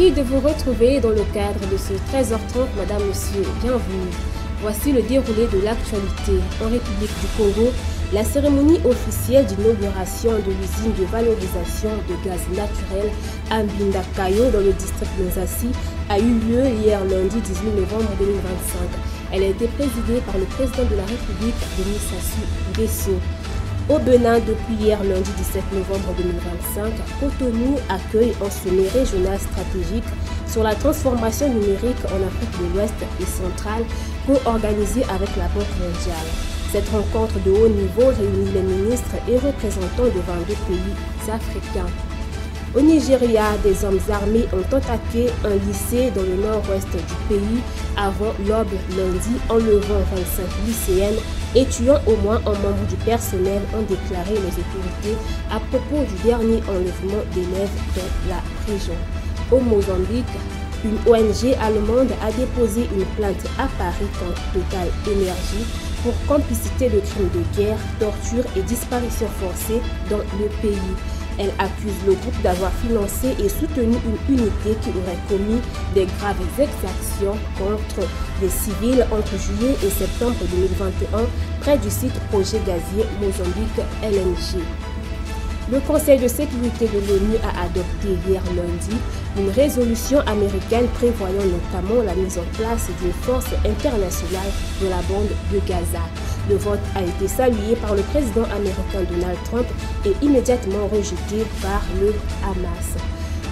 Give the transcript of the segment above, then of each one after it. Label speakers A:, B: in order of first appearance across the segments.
A: Ravi de vous retrouver dans le cadre de ce 13h30, Madame, Monsieur, bienvenue. Voici le déroulé de l'actualité. En République du Congo, la cérémonie officielle d'inauguration de l'usine de valorisation de gaz naturel à Mbindakayo dans le district Nzassi a eu lieu hier lundi 18 novembre 2025. Elle a été présidée par le président de la République, Denis Sassou Nguesso. Au Bénin, depuis hier lundi 17 novembre 2025, Cotonou accueille un sommet régional stratégique sur la transformation numérique en Afrique de l'Ouest et centrale, co-organisée avec la Banque mondiale. Cette rencontre de haut niveau réunit les ministres et représentants de 22 pays africains. Au Nigeria, des hommes armés ont attaqué un lycée dans le nord-ouest du pays avant l'aube lundi, enlevant 25 lycéennes et tuant au moins un membre du personnel, ont déclaré les autorités à propos du dernier enlèvement d'élèves dans la région. Au Mozambique, une ONG allemande a déposé une plainte à Paris contre Total Énergie pour complicité de crimes de guerre, torture et disparition forcée dans le pays. Elle accuse le groupe d'avoir financé et soutenu une unité qui aurait commis des graves exactions contre des civils entre juillet et septembre 2021 près du site projet gazier Mozambique LNG. Le Conseil de sécurité de l'ONU a adopté hier lundi une résolution américaine prévoyant notamment la mise en place d'une force internationale de la bande de Gaza. Le vote a été salué par le président américain Donald Trump et immédiatement rejeté par le Hamas.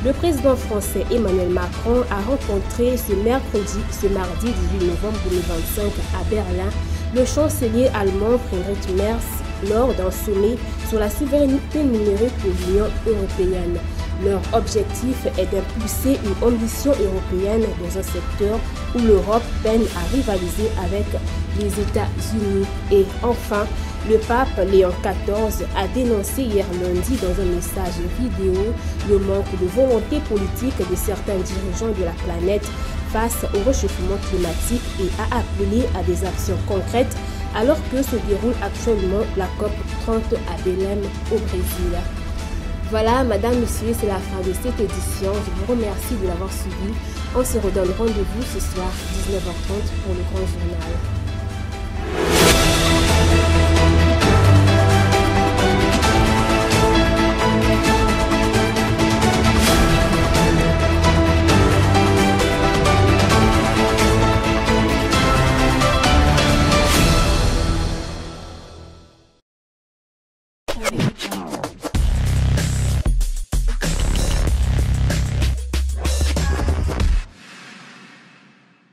A: Le président français Emmanuel Macron a rencontré ce mardi 18 novembre 2025 à Berlin, le chancelier allemand Friedrich Merz lors d'un sommet sur la souveraineté numérique de l'Union européenne. Leur objectif est d'impulser une ambition européenne dans un secteur où l'Europe peine à rivaliser avec les États-Unis. Et enfin, le pape Léon XIV a dénoncé hier lundi dans un message vidéo le manque de volonté politique de certains dirigeants de la planète face au réchauffement climatique et a appelé à des actions concrètes alors que se déroule actuellement la COP 30 à Belém au Brésil. Voilà, Madame, Monsieur, c'est la fin de cette édition. Je vous remercie de l'avoir suivi. On se redonne rendez-vous ce soir 19h30 pour le grand journal.
B: Ciao.